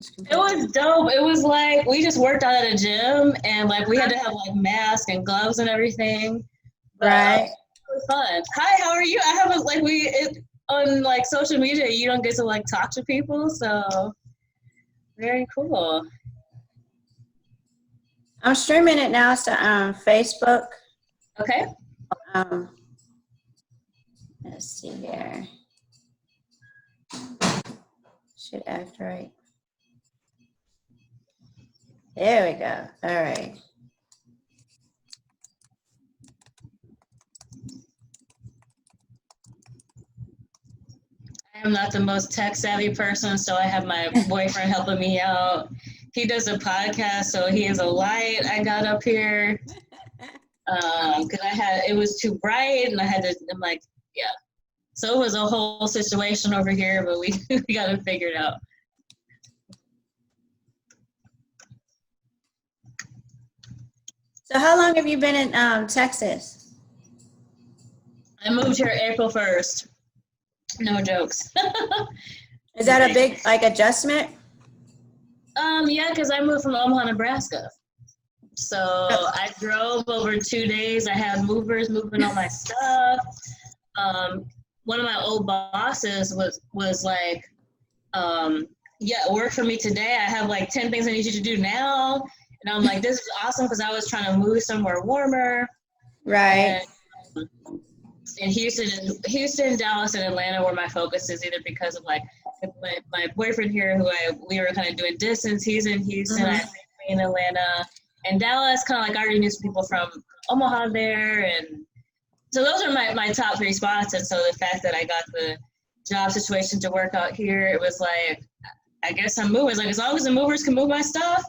It was dope. It was like we just worked out at a gym, and like we had to have like masks and gloves and everything. But Right. it was fun. Hi, how are you? I haven't like on like social media. You don't get to like talk to people, so very cool. I'm streaming it now to Facebook. Okay. Let's see here. Should act right. There we go. All right. I am not the most tech savvy person, so I have my boyfriend helping me out. He does a podcast, so he has a light I got up here because it was too bright, and I'm like, yeah. So it was a whole situation over here, but we got it figured out. So how long have you been in Texas? I moved here April 1st. No jokes. Is that a big like adjustment? Yeah, because I moved from Omaha, Nebraska. So I drove over 2 days. I had movers moving all my stuff. One of my old bosses was like, yeah, work for me today. I have like 10 things I need you to do now. And I'm like, this is awesome because I was trying to move somewhere warmer. Right. And in Houston, Dallas, and Atlanta where my focus is, either because of like my boyfriend here we were kind of doing distance. He's in Houston, I'm in Atlanta, and Dallas kind of like I already knew some people from Omaha there, and so those are my top 3 spots. And so the fact that I got the job situation to work out here, it was like, I guess I'm moving. It's like, as long as the movers can move my stuff.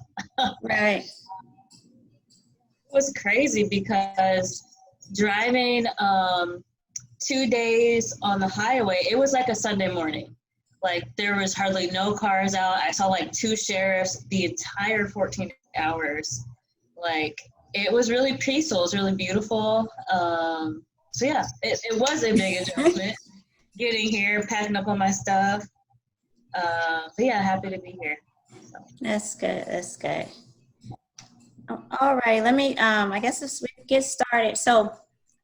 Right. It was crazy because driving 2 days on the highway, it was like a Sunday morning. Like there was hardly no cars out. I saw like 2 sheriffs the entire 14 hours. Like it was really peaceful. It was really beautiful. So yeah, it was a big adjustment getting here, packing up all my stuff. But yeah, happy to be here. So. That's good. That's good. All right. Let me, I guess we get started. So, all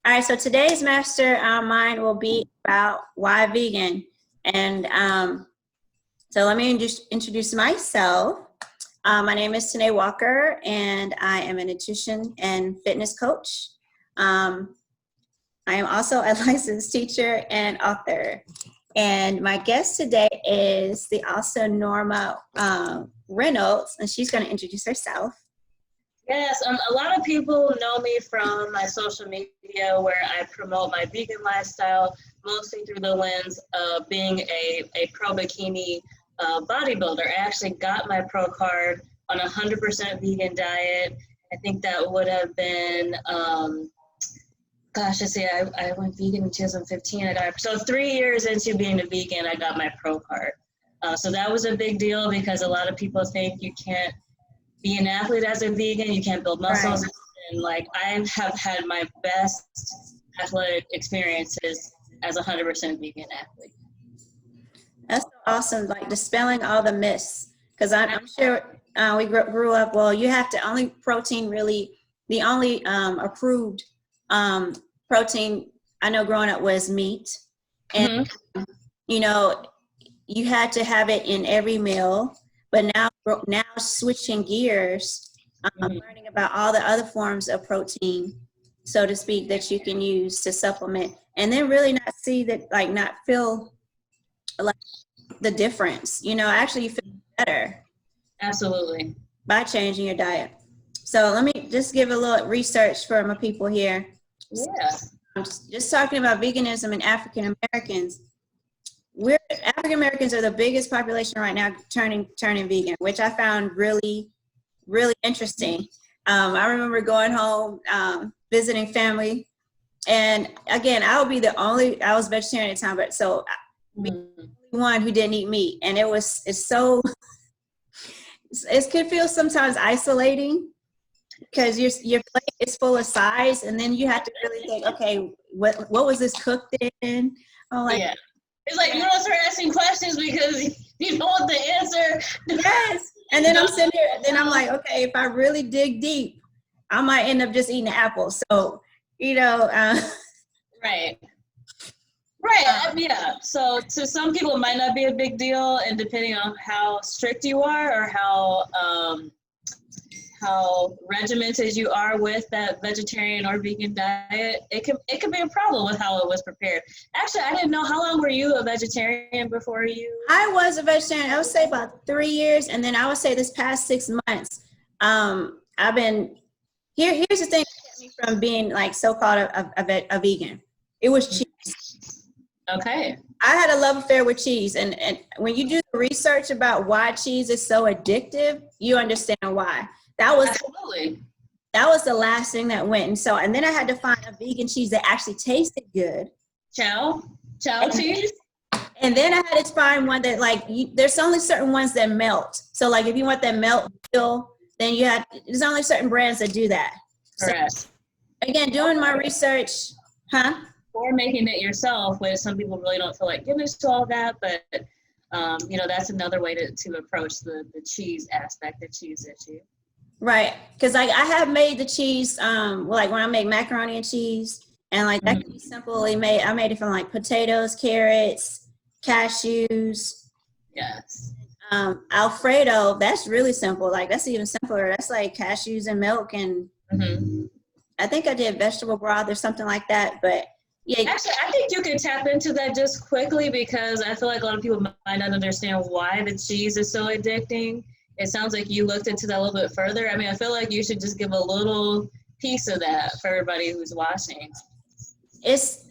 right. So today's mastermind will be about why vegan. And so let me just introduce myself. My name is Tanae Walker, and I am a nutrition and fitness coach. I am also a licensed teacher and author. And my guest today is the also Norma Reynolds, and she's going to introduce herself. Yes, a lot of people know me from my social media where I promote my vegan lifestyle, mostly through the lens of being a pro bikini bodybuilder. I actually got my pro card on a 100% vegan diet. I think that would have been, I went vegan in 2015. So 3 years into being a vegan, I got my pro card. So that was a big deal because a lot of people think you can't be an athlete as a vegan, you can't build muscles. Right. And like I have had my best athletic experiences as a 100% vegan athlete. That's awesome, like dispelling all the myths. Because I'm sure we grew up, well, you have to only protein really, the only approved protein I know growing up was meat. And, you know, you had to have it in every meal. But now switching gears, learning about all the other forms of protein, so to speak, that you can use to supplement, and then really not see that, like not feel like the difference. You know, actually you feel better. Absolutely. By changing your diet. So let me just give a little research for my people here. Yeah. I'm just talking about veganism and African Americans. African Americans are the biggest population right now turning vegan, which I found really, really interesting. I remember going home, visiting family, and again, I was vegetarian at the time, but so the one who didn't eat meat, and it could feel sometimes isolating because your plate is full of sides, and then you have to really think, okay, what was this cooked in? Oh, like. Yeah. It's like you don't start asking questions because You don't want the answer. Yes. And then I'm sitting here, then I'm like, okay, if I really dig deep, I might end up just eating an apple. So, Right. Right. Yeah. So to some people, it might not be a big deal, and depending on how strict you are or how regimented you are with that vegetarian or vegan diet, it can be a problem with how it was prepared. Actually, I didn't know, how long were you a vegetarian before you? I was a vegetarian, I would say about 3 years. And then I would say this past 6 months, I've been, here's the thing that kept me from being like so-called a vegan. It was cheese. Okay. I had a love affair with cheese. And when you do the research about why cheese is so addictive, you understand why. Absolutely. That was the last thing that went. And then I had to find a vegan cheese that actually tasted good. Chow cheese? And then I had to find one that there's only certain ones that melt. So like if you want that melt feel, then there's only certain brands that do that. Correct. So, again, doing my research, or making it yourself, which some people really don't feel like giving to all that, but that's another way to approach the cheese aspect, the cheese issue. Right, because I have made the cheese, like when I make macaroni and cheese, and like that can be simply made. I made it from like potatoes, carrots, cashews. Yes. Alfredo, that's really simple. Like that's even simpler. That's like cashews and milk, and I think I did vegetable broth or something like that. But yeah, actually, I think you can tap into that just quickly, because I feel like a lot of people might not understand why the cheese is so addicting. It sounds like you looked into that a little bit further. I mean, I feel like you should just give a little piece of that for everybody who's watching. It's,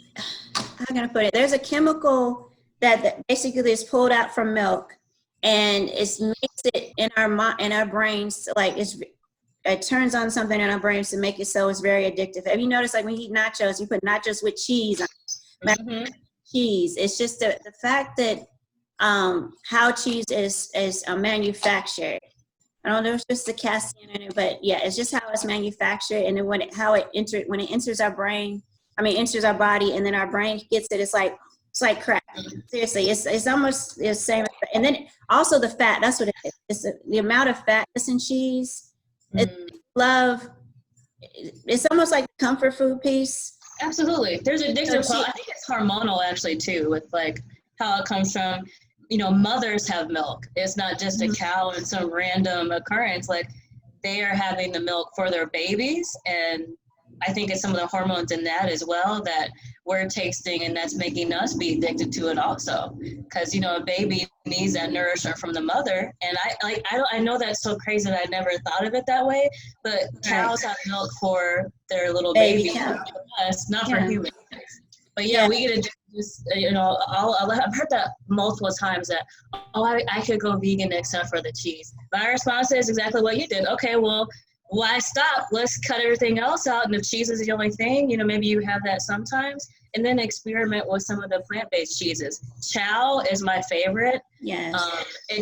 how can I put it? There's a chemical that basically is pulled out from milk, and it makes it in our brains, like it turns on something in our brains to make it so it's very addictive. Have you noticed, like when you eat nachos, you put nachos with cheese on cheese? It's just the fact that how cheese is manufactured. I don't know if it's just the casein in it, but yeah, it's just how it's manufactured, and then when it enters our brain, enters our body, and then our brain gets it. It's like crack. Seriously, it's almost the same. And then also the fat. That's what it is. It's the amount of fat that's in cheese. It's almost like a comfort food piece. Absolutely. There's addictive. I think it's hormonal actually too, with like how it comes from. Mothers have milk. It's not just a cow and some random occurrence. Like they are having the milk for their babies, and I think it's some of the hormones in that as well that we're tasting, and that's making us be addicted to it also. Because a baby needs that nourishment from the mother, and I know that's so crazy that I never thought of it that way. But cows have milk for their little baby, not for humans. But yeah, we get addicted. I've heard that multiple times that, I could go vegan except for the cheese. My response is exactly what you did. Okay, well, why stop? Let's cut everything else out. And if cheese is the only thing, maybe you have that sometimes. And then experiment with some of the plant-based cheeses. Chow is my favorite. Yes.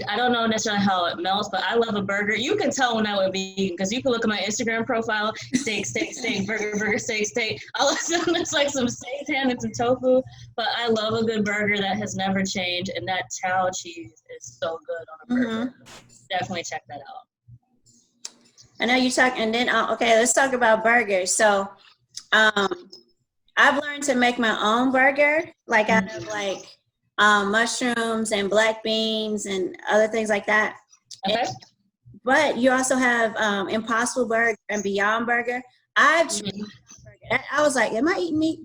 I don't know necessarily how it melts, but I love a burger. You can tell when I would be vegan, because you can look at my Instagram profile, steak, burger, steak. All of a sudden it's like some seitan and some tofu, but I love a good burger that has never changed, and that chow cheese is so good on a burger. Definitely check that out. I know you talk, and then okay, let's talk about burgers. So, I've learned to make my own burger, like out of like mushrooms and black beans and other things like that. Okay. But you also have Impossible Burger and Beyond Burger. I've tried burger. I was like, am I eating meat?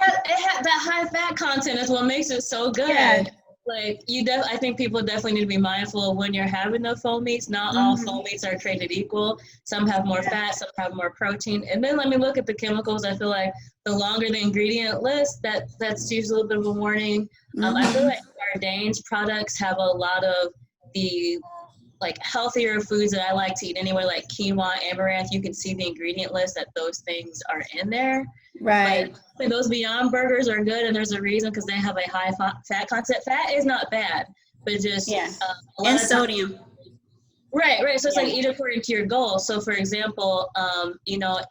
It had that high fat content is what makes it so good. Yeah. Like I think people definitely need to be mindful of when you're having the faux meats. Not all faux meats are created equal. Some have more fat, some have more protein. And then let me look at the chemicals. I feel like the longer the ingredient list, that's usually a little bit of a warning. I feel like Gardain's products have a lot of the like healthier foods that I like to eat anyway, like quinoa, amaranth. You can see the ingredient list that those things are in there. Right. But those Beyond Burgers are good, and there's a reason, because they have a high fat content. Fat is not bad, but just and sodium. Right. So it's like eat according to your goal. So for example,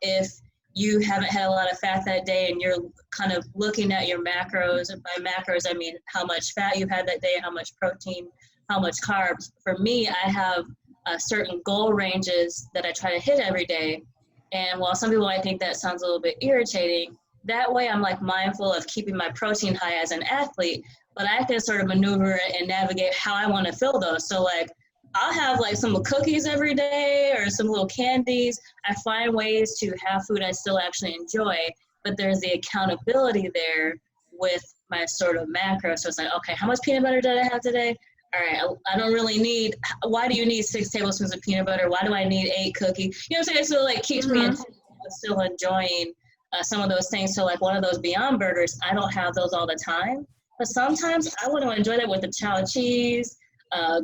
if you haven't had a lot of fat that day and you're kind of looking at your macros. And by macros, I mean how much fat you had that day, how much protein, how much carbs. For me, I have certain goal ranges that I try to hit every day. And while some people might think that sounds a little bit irritating, that way I'm like mindful of keeping my protein high as an athlete, but I can sort of maneuver and navigate how I want to fill those. So like I'll have like some cookies every day or some little candies. I find ways to have food I still actually enjoy, but there's the accountability there with my sort of macro. So it's like, okay, how much peanut butter did I have today? All right, I don't really need, why do you need 6 tablespoons of peanut butter? Why do I need 8 cookies? You know what I'm saying? So like keeps me in, still enjoying some of those things. So like one of those Beyond Burgers, I don't have those all the time, but sometimes I want to enjoy that with the chow cheese,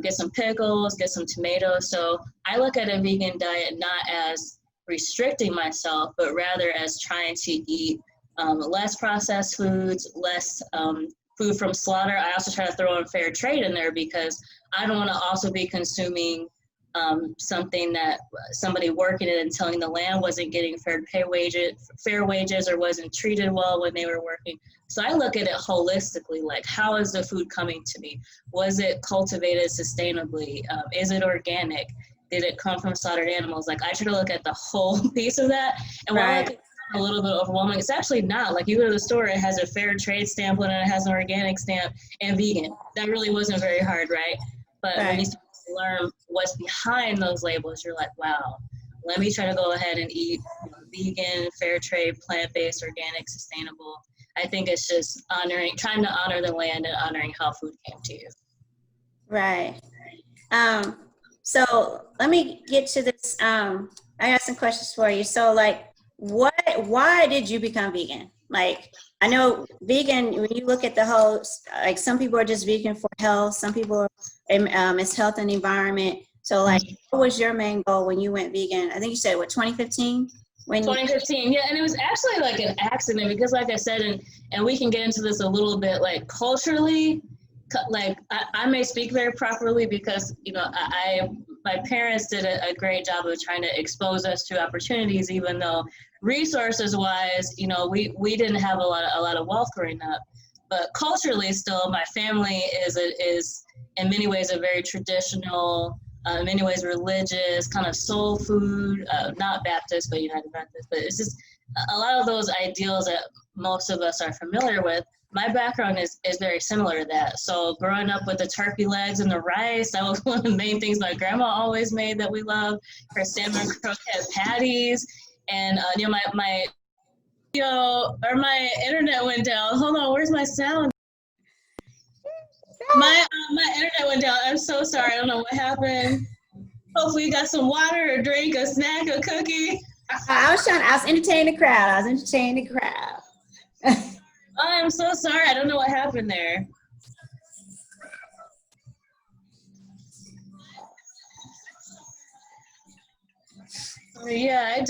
get some pickles, get some tomatoes. So I look at a vegan diet not as restricting myself, but rather as trying to eat less processed foods, less food from slaughter. I also try to throw in fair trade in there because I don't want to also be consuming something that somebody working it and telling the land wasn't getting fair wages or wasn't treated well when they were working. So I look at it holistically, like how is the food coming to me? Was it cultivated sustainably? Is it organic? Did it come from slaughtered animals? Like I try to look at the whole piece of that. And while it's a little bit overwhelming, it's actually not. Like you go to the store, it has a fair trade stamp on it, it has an organic stamp and vegan. That really wasn't very hard, right? But when you start to learn what's behind those labels, you're like, wow, let me try to go ahead and eat vegan, fair trade, plant-based, organic, sustainable. I think it's just trying to honor the land and honoring how food came to you. Right. So let me get to this. I got some questions for you. So like, why did you become vegan? Like, I know vegan, when you look at the whole, like some people are just vegan for health. Some people, it's health and environment. So like, what was your main goal when you went vegan? I think you said, what, 2015? 2015, yeah, and it was actually like an accident because like I said, and we can get into this a little bit, like culturally, like I may speak very properly because, you know, my parents did a great job of trying to expose us to opportunities, even though resources wise, you know, we didn't have a lot of wealth growing up. But culturally still, my family is in many ways a very traditional, in many ways religious, kind of soul food, not Baptist, but United Baptist. But it's just a lot of those ideals that most of us are familiar with. My background is very similar to that. So growing up with the turkey legs and the rice, that was one of the main things my grandma always made that we love, her salmon croquette patties. And, you know, my internet went down. Hold on, where's my sound? My internet went down. I'm so sorry. I don't know what happened. Hopefully you got some water, a drink, a snack, a cookie. I was entertaining the crowd. I'm so sorry. I don't know what happened there. Yeah, I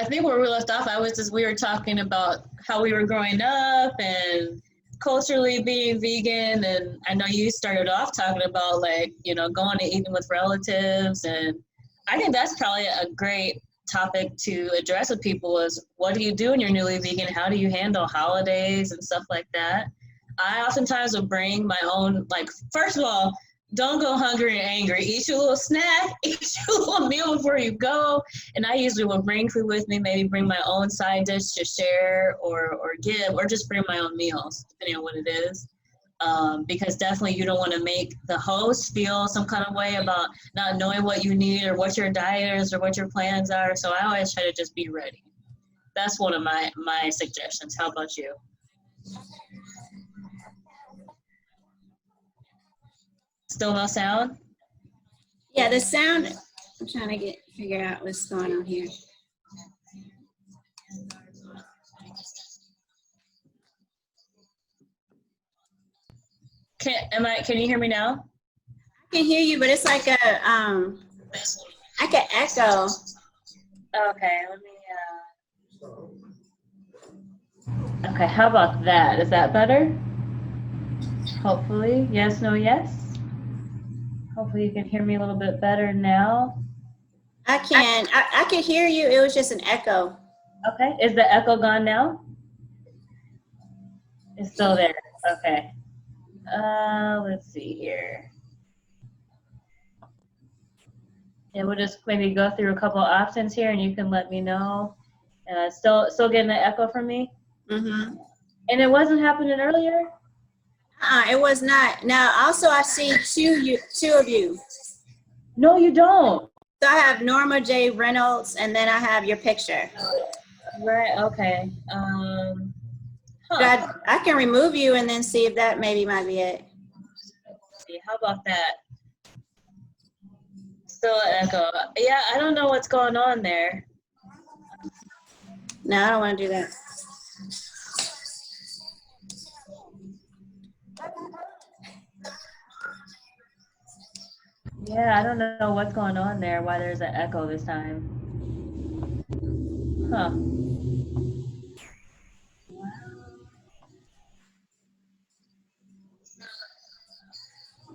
think where we left off, we were talking about how we were growing up and culturally being vegan. And I know you started off talking about like, you know, going and eating with relatives. And I think that's probably a great topic to address with people is what do you do when you're newly vegan? How do you handle holidays and stuff like that? I oftentimes will bring my own, like, first of all, don't go hungry and angry. Eat your little snack, eat your little meal before you go. And I usually will bring food with me, maybe bring my own side dish to share or give, or just bring my own meals, depending on what it is. Because definitely you don't want to make the host feel some kind of way about not knowing what you need or what your diet is or what your plans are. So I always try to just be ready. That's one of my suggestions. How about you? Still no sound? Yeah, the sound, I'm trying to figure out what's going on here. Can you hear me now? I can hear you, but it's like I can echo. Okay, okay, how about that? Is that better? Hopefully, yes, no, yes. Hopefully you can hear me a little bit better now. I can hear you. It was just an echo. Okay. Is the echo gone now? It's still there. Okay. Let's see here. And we'll just maybe go through a couple options here, and you can let me know. Still getting the echo from me, Mm-hmm. and it wasn't happening earlier. It was not. Now, also, I see two of you. No, you don't. So I have Norma J. Reynolds, and then I have your picture. Right. Okay. But Huh. I can remove you and then see if that maybe might be it. Let's see. How about that? Still an echo. Yeah, I don't know what's going on there. No, I don't want to do that. Yeah, I don't know what's going on there. Why there's an echo this time? Huh.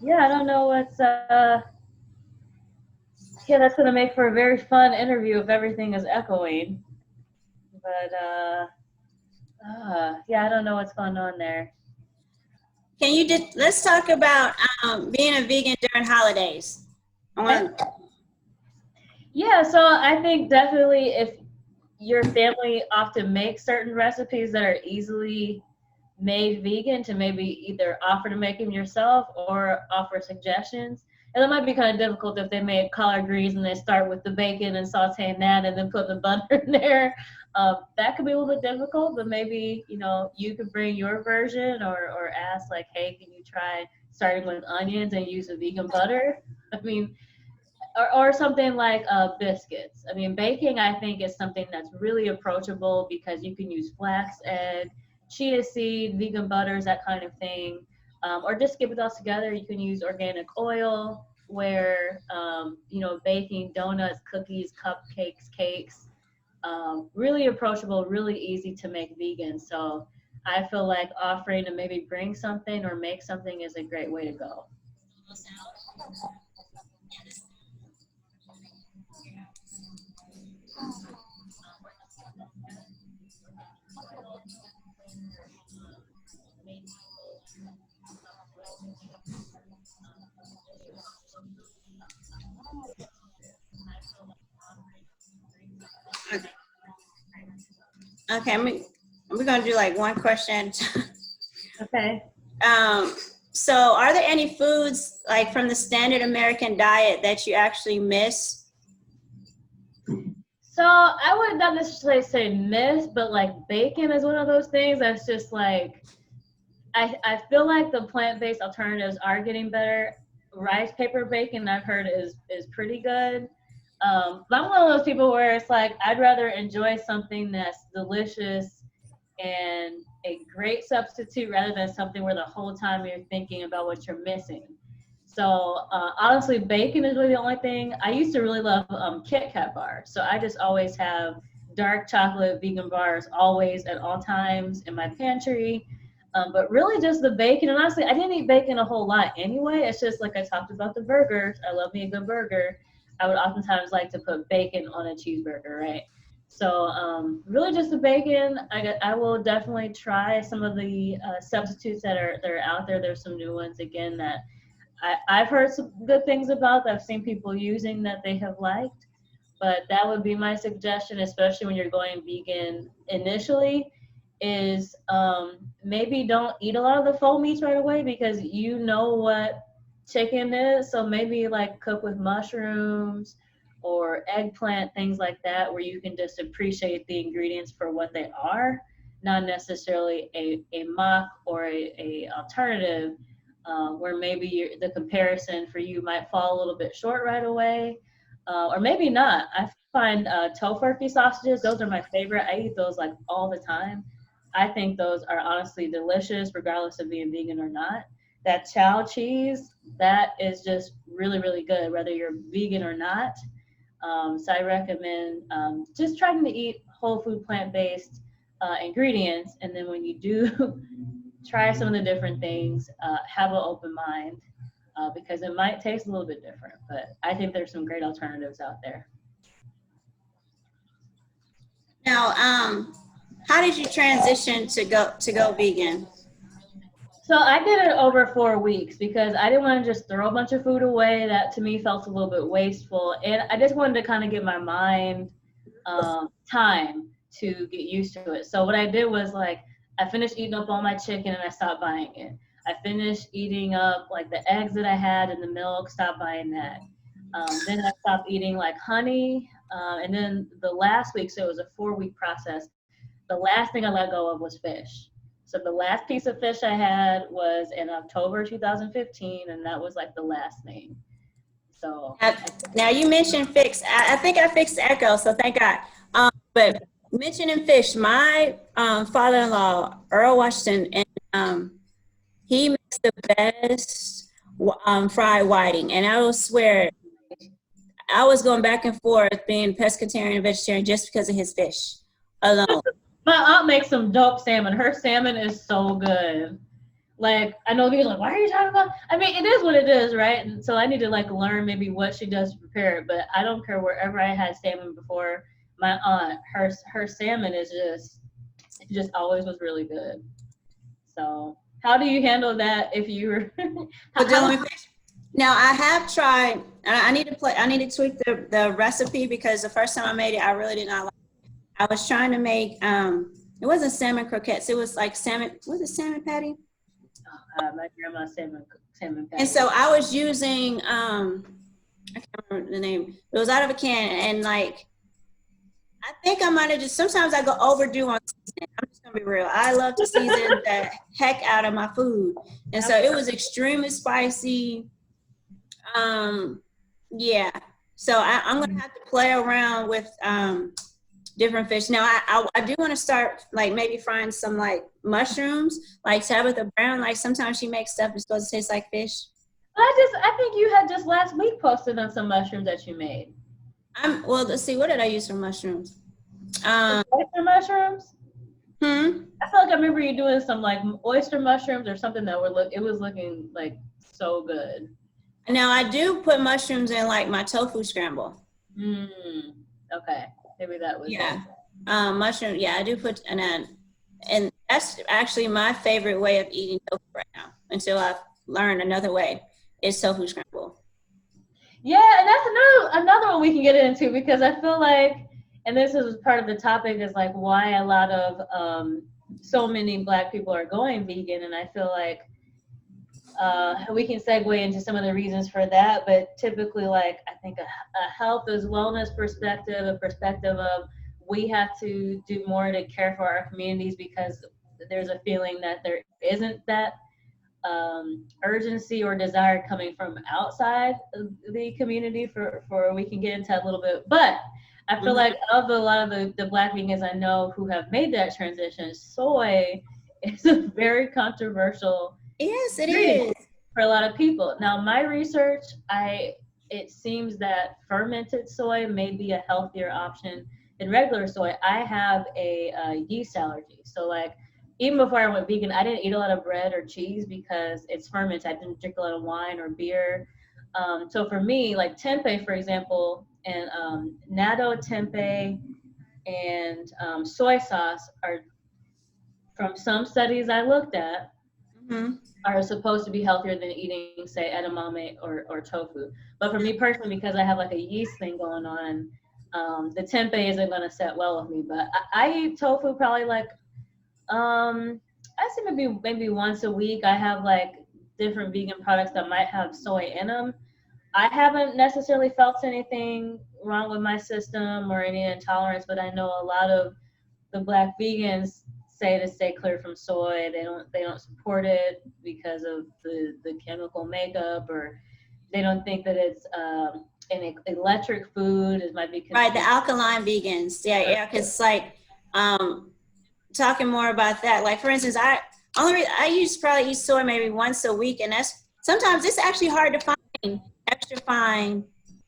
Yeah, I don't know what's yeah, that's gonna make for a very fun interview if everything is echoing. But yeah, I don't know what's going on there. Can you just let's talk about being a vegan during holidays? I Okay. want. Yeah, so I think definitely if your family often makes certain recipes that are easily made vegan, to maybe either offer to make them yourself or offer suggestions. And that might be kind of difficult if they made collard greens and they start with the bacon and sauteing that and then put the butter in there. That could be a little bit difficult, but maybe you could bring your version or ask like, hey, can you try starting with onions and use a vegan butter? I mean, or something like biscuits. I mean, baking, I think, is something that's really approachable because you can use flax egg, chia seed, vegan butters, that kind of thing. Or just skip it all together. You can use organic oil, where, baking donuts, cookies, cupcakes, cakes, really approachable, really easy to make vegan. So I feel like offering to maybe bring something or make something is a great way to go. Okay, we're gonna do like one question. Okay. um, so, are there any foods like from the standard American diet that you actually miss? So I would not necessarily say miss, but like bacon is one of those things that's just like I feel like the plant-based alternatives are getting better. Rice paper bacon I've heard is pretty good. But I'm one of those people where it's like I'd rather enjoy something that's delicious and a great substitute rather than something where the whole time you're thinking about what you're missing. So honestly, bacon is really the only thing. I used to really love Kit Kat bars, so I just always have dark chocolate vegan bars always at all times in my pantry. But really, just the bacon. And honestly, I didn't eat bacon a whole lot anyway. It's just like I talked about the burgers. I love me a good burger. I would oftentimes like to put bacon on a cheeseburger, right? So really just the bacon. I will definitely try some of the substitutes that are out there. There's some new ones again that I've heard some good things about that I've seen people using that they have liked. But that would be my suggestion, especially when you're going vegan initially, is maybe don't eat a lot of the faux meats right away because you know what chicken is. So maybe like cook with mushrooms or eggplant, things like that, where you can just appreciate the ingredients for what they are, not necessarily a mock or a alternative where maybe the comparison for you might fall a little bit short right away, or maybe not. I find tofurkey sausages; those are my favorite. I eat those like all the time. I think those are honestly delicious, regardless of being vegan or not. That chow cheese, that is just really, really good, whether you're vegan or not. So I recommend just trying to eat whole food, plant-based ingredients, and then when you do try some of the different things, have an open mind because it might taste a little bit different. But I think there's some great alternatives out there. Now, how did you transition to go vegan? So I did it over 4 weeks because I didn't want to just throw a bunch of food away. That to me felt a little bit wasteful, and I just wanted to kind of give my mind time to get used to it. So what I did was like I finished eating up all my chicken and I stopped buying it. I finished eating up like the eggs that I had and the milk, stopped buying that. Then I stopped eating like honey, and then the last week, so it was a 4 week process. The last thing I let go of was fish. So the last piece of fish I had was in October 2015, and that was like the last thing. So Now, now you mentioned fix. I think I fixed the echo, so thank God. But mentioning fish, my father-in-law, Earl Washington, and he makes the best fried whiting. And I will swear, I was going back and forth being pescatarian and vegetarian just because of his fish alone. my aunt makes some dope salmon. Her salmon is so good. Like I know people are like, why are you talking about? I mean, it is what it is, right? And so I need to like learn maybe what she does to prepare it. But I don't care wherever I had salmon before. My aunt, her salmon is just always was really good. So how do you handle that if you're Dealing with fish. Now I have tried. I need to play. I need to tweak the recipe because the first time I made it, I really did not like. I was trying to make. It wasn't salmon croquettes. It was like salmon. Was it salmon patty? my grandma's salmon patty. And so I was using. I can't remember the name. It was out of a can, and like I think I might have just. Sometimes I go overdue on seasoning. I'm just gonna be real. I love to season the heck out of my food, and so it was extremely spicy. Yeah. So I'm gonna have to play around with different fish. Now I do want to start like maybe frying some like mushrooms, like Tabitha Brown. Like sometimes she makes stuff that's supposed to taste like fish. I think you had just last week posted on some mushrooms that you made. Well, let's see. What did I use for mushrooms? Oyster mushrooms. Hmm. I feel like I remember you doing some like oyster mushrooms or something that it was looking like so good. Now I do put mushrooms in like my tofu scramble. Okay, maybe that was yeah. Mushroom. Yeah, I do put and that's actually my favorite way of eating tofu right now. Until I've learned another way, is tofu scramble. Yeah, and that's another one we can get into because I feel like, and this is part of the topic, is like why a lot of so many Black people are going vegan, and I feel like we can segue into some of the reasons for that, but typically, like I think a health as wellness perspective, a perspective of we have to do more to care for our communities because there's a feeling that there isn't that urgency or desire coming from outside the community for we can get into that a little bit, but I feel like of a lot of the Black vegans I know who have made that transition, soy is a very controversial. Yes, it is. For a lot of people. Now, my research, it seems that fermented soy may be a healthier option than regular soy. I have a yeast allergy. So, like, even before I went vegan, I didn't eat a lot of bread or cheese because it's fermented. I didn't drink a lot of wine or beer. So for me, like tempeh, for example, and natto tempeh and soy sauce are, from some studies I looked at, are supposed to be healthier than eating, say, edamame or tofu. But for me personally, because I have like a yeast thing going on, the tempeh isn't going to set well with me. But I eat tofu probably like, I say maybe once a week. I have like different vegan products that might have soy in them. I haven't necessarily felt anything wrong with my system or any intolerance, but I know a lot of the Black vegans say to stay clear from soy. They don't support it because of the chemical makeup, or they don't think that it's an electric food. It might be right. The alkaline vegans, yeah, because like talking more about that. Like for instance, I probably eat soy maybe once a week, and that's sometimes it's actually hard to find extra fine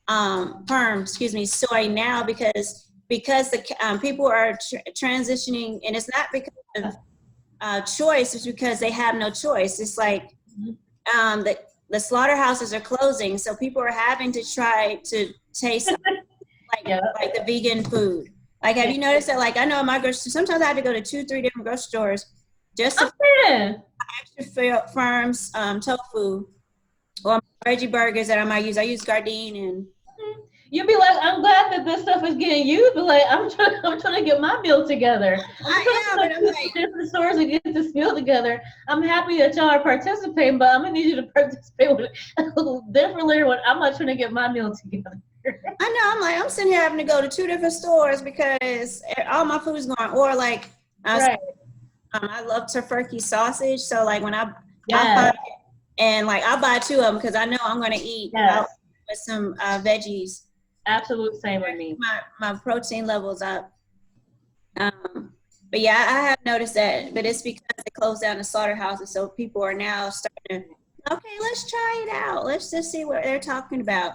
soy now because the people are transitioning, and it's not because of choice, it's because they have no choice. It's like the slaughterhouses are closing, so people are having to try to taste like the vegan food. Like, have you noticed that? Like, I know in my grocery, sometimes I have to go to 2, 3 different grocery stores just to Yeah. extra firms tofu or veggie burgers that I might use. I use Gardein and. You'd be like, I'm glad that this stuff is getting used, but like, I'm trying to get my meal together. I'm trying I am, to and I'm go to like, different stores and get this meal together. I'm happy that y'all are participating, but I'm gonna need you to participate with a little differently when I'm not trying to get my meal together. I know, I'm like, I'm sitting here having to go to 2 different stores because all my food's going, or like, Right. I love tofurkey sausage. So like when I Yes. find it, and like I buy 2 of them because I know I'm going to eat out Yes. with some veggies. Absolute same with me. My protein levels up. But yeah, I have noticed that, but it's because they closed down the slaughterhouses. So people are now starting to, okay, let's try it out. Let's just see what they're talking about.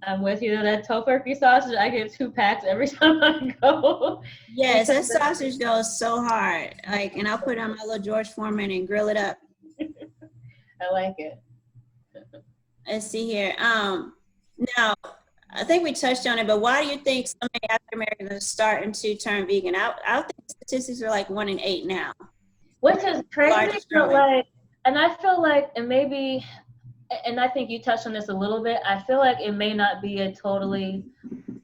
I'm with you. That tofurkey sausage, I get 2 packs every time I go. Yes, that sausage goes so hard. Like, and I'll put it on my little George Foreman and grill it up. I like it. Let's see here. Now, I think we touched on it, but why do you think so many African Americans are starting to turn vegan? I think statistics are like 1 in 8 now. Which is crazy, but like, and I feel like, and maybe, and I think you touched on this a little bit, I feel like it may not be a totally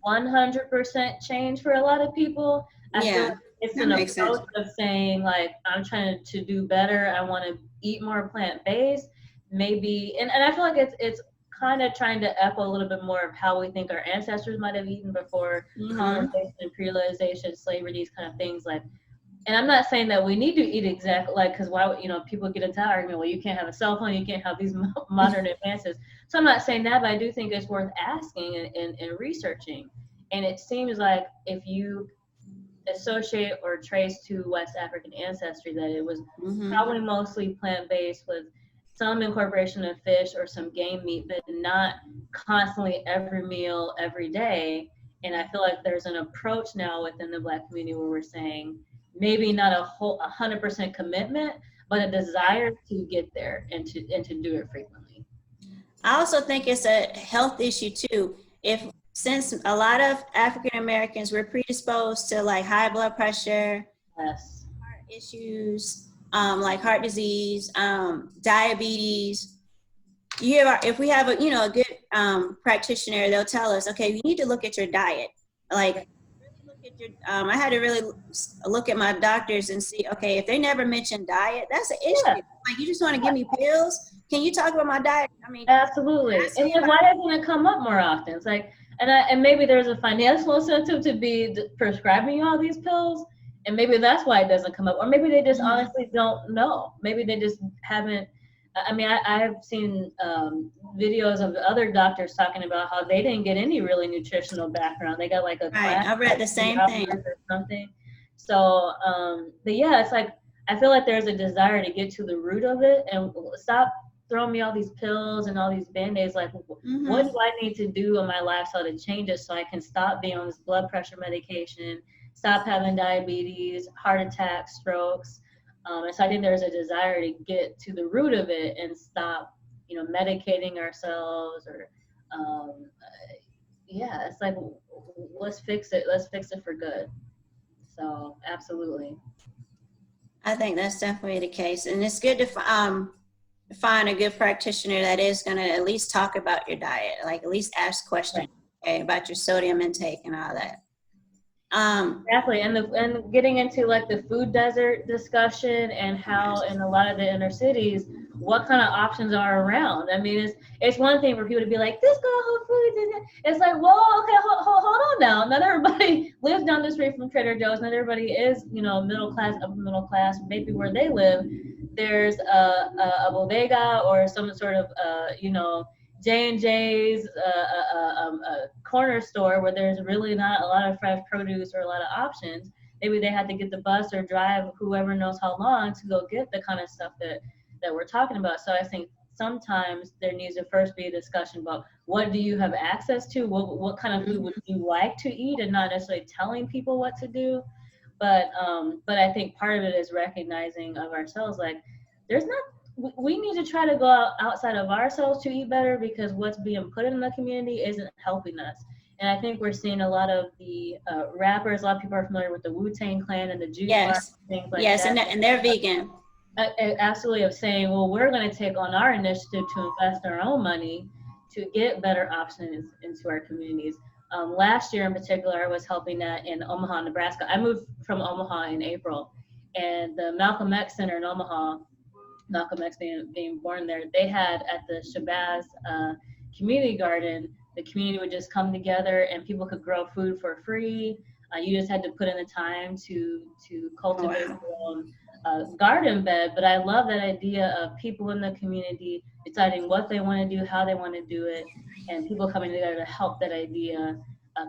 100% change for a lot of people. I feel like it's an approach of saying, like, I'm trying to do better. I want to eat more plant-based. Maybe, and I feel like it's kind of trying to echo a little bit more of how we think our ancestors might have eaten before colonization, imperialization, slavery, these kind of things. Like, and I'm not saying that we need to eat exactly like, because why, people get into argument, well, you can't have a cell phone, you can't have these modern advances. So I'm not saying that, but I do think it's worth asking and researching. And it seems like if you associate or trace to West African ancestry, that it was probably mostly plant-based with some incorporation of fish or some game meat, but not constantly every meal, every day. And I feel like there's an approach now within the Black community where we're saying, maybe not a whole 100% commitment, but a desire to get there and to do it frequently. I also think it's a health issue too. Since a lot of African Americans were predisposed to like high blood pressure, heart issues, like heart disease, diabetes. If we have a good practitioner, they'll tell us, okay, you need to look at your diet. Like, I had to really look at my doctors and see, okay, if they never mention diet, that's an issue. Like, you just want to give me pills? Can you talk about my diet? I mean, absolutely. And then why doesn't it come up more often? It's like, and maybe there's a financial incentive to be prescribing you all these pills, and maybe that's why it doesn't come up, or maybe they just honestly don't know. Maybe they just haven't. I mean, I've seen videos of other doctors talking about how they didn't get any really nutritional background. They got like a class. I read the same thing or something. So, but yeah, it's like I feel like there's a desire to get to the root of it and stop throwing me all these pills and all these Band-Aids. Like, what do I need to do in my lifestyle to change it so I can stop being on this blood pressure medication, stop having diabetes, heart attacks, strokes. And so I think there's a desire to get to the root of it and stop, medicating ourselves or, it's like, let's fix it. Let's fix it for good. So absolutely. I think that's definitely the case. And it's good to find a good practitioner that is going to at least talk about your diet, like at least ask questions about your sodium intake and all that. Exactly, and getting into like the food desert discussion and how in a lot of the inner cities, what kind of options are around. I mean, it's one thing for people to be like, this girl Whole Foods. It's like, well, okay, hold on now. Not everybody lives down the street from Trader Joe's. Not everybody is, middle class, upper middle class. Maybe where they live, there's a bodega or some sort of, J&J's, a corner store where there's really not a lot of fresh produce or a lot of options. Maybe they had to get the bus or drive whoever knows how long to go get the kind of stuff that we're talking about. So I think sometimes there needs to first be a discussion about what do you have access to, what kind of food would you like to eat, and not necessarily telling people what to do. But I think part of it is recognizing of ourselves, like we need to try to go outside of ourselves to eat better, because what's being put in the community isn't helping us. And I think we're seeing a lot of the rappers. A lot of people are familiar with the Wu-Tang Clan and the juice bar, Yes. things like Yes, that. and they're vegan. Absolutely, of saying, well, we're going to take on our initiative to invest our own money to get better options into our communities. Last year in particular, I was helping that in Omaha, Nebraska. I moved from Omaha in April, and the Malcolm X Center in Omaha, Malcolm X being born there, they had at the Shabazz community garden, the community would just come together and people could grow food for free. You just had to put in the time to cultivate Wow. your own garden bed. But I love that idea of people in the community deciding what they want to do, how they want to do it, and people coming together to help that idea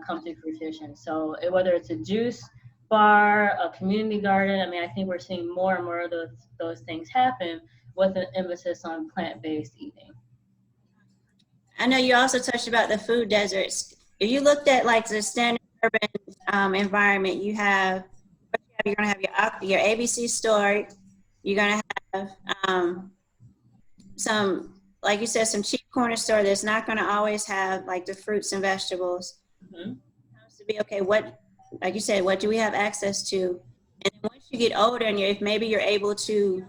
come to fruition. So whether it's a juice bar, a community garden, I mean, I think we're seeing more and more of those things happen with an emphasis on plant-based eating. I know you also touched about the food deserts. If you looked at like the standard urban environment, you're gonna have your ABC store. You're gonna have some, like you said, some cheap corner store that's not gonna always have like the fruits and vegetables. Mm-hmm. To be okay, what, like you said, what do we have access to? And then once you get older and if maybe you're able to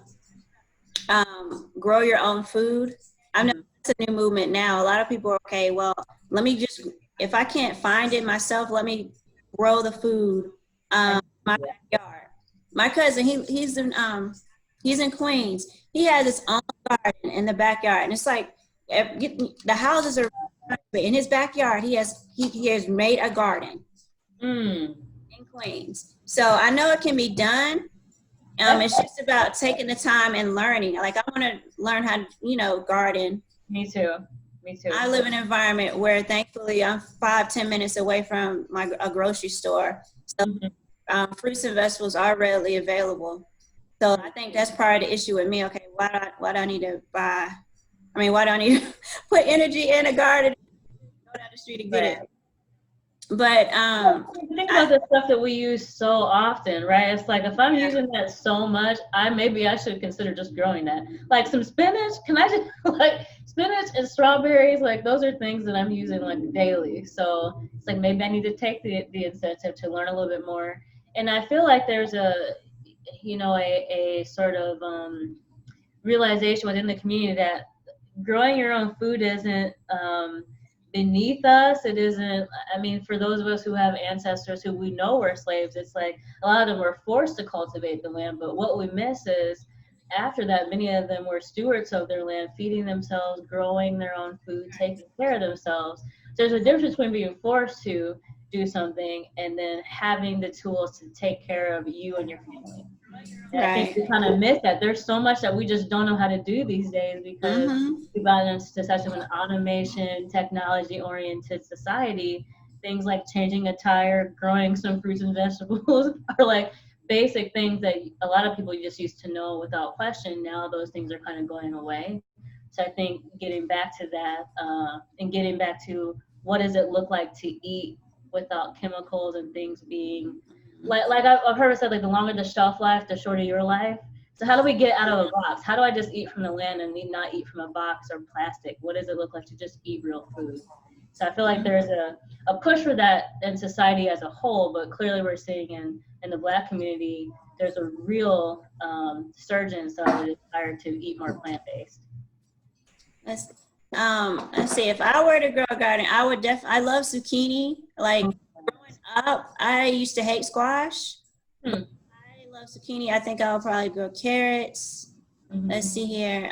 grow your own food. I know it's a new movement now. A lot of people are okay. Well, let me just, if I can't find it myself, let me grow the food in my backyard. My cousin, he's in Queens. He has his own garden in the backyard, and it's like the houses are in his backyard. He has made a garden in Queens. So I know it can be done. It's just about taking the time and learning. Like I want to learn how to, garden. Me too. I live in an environment where thankfully I'm 5-10 minutes away from a grocery store. So fruits and vegetables are readily available. So I think that's part of the issue with me. Okay, why do I need to buy? I mean, why do I need to put energy in a garden? Go down the street and get it. But think about the stuff that we use so often, right? It's like if I'm using that so much, maybe I should consider just growing that. Like some spinach, can I just like spinach and strawberries? Like those are things that I'm using like daily. So it's like maybe I need to take the incentive to learn a little bit more. And I feel like there's a sort of realization within the community that growing your own food isn't beneath us. It isn't, I mean, for those of us who have ancestors who we know were slaves, it's like a lot of them were forced to cultivate the land. But what we miss is after that, many of them were stewards of their land, feeding themselves, growing their own food, taking care of themselves. So there's a difference between being forced to do something and then having the tools to take care of you and your family. And I think we kind of miss that. There's so much that we just don't know how to do these days because we've gotten into such of an automation, technology-oriented society. Things like changing a tire, growing some fruits and vegetables are like basic things that a lot of people just used to know without question. Now those things are kind of going away. So I think getting back to that and getting back to what does it look like to eat without chemicals and things being like I've heard it said, like the longer the shelf life, the shorter your life. So how do we get out of a box? How do I just eat from the land and not eat from a box or plastic? What does it look like to just eat real food? So I feel like there's a push for that in society as a whole, but clearly we're seeing in the Black community, there's a real surgence of the desire to eat more plant-based. Let's see. If I were to grow a garden, I would I love zucchini. Like growing up, I used to hate squash. I love zucchini. I think I'll probably grow carrots. Let's see here.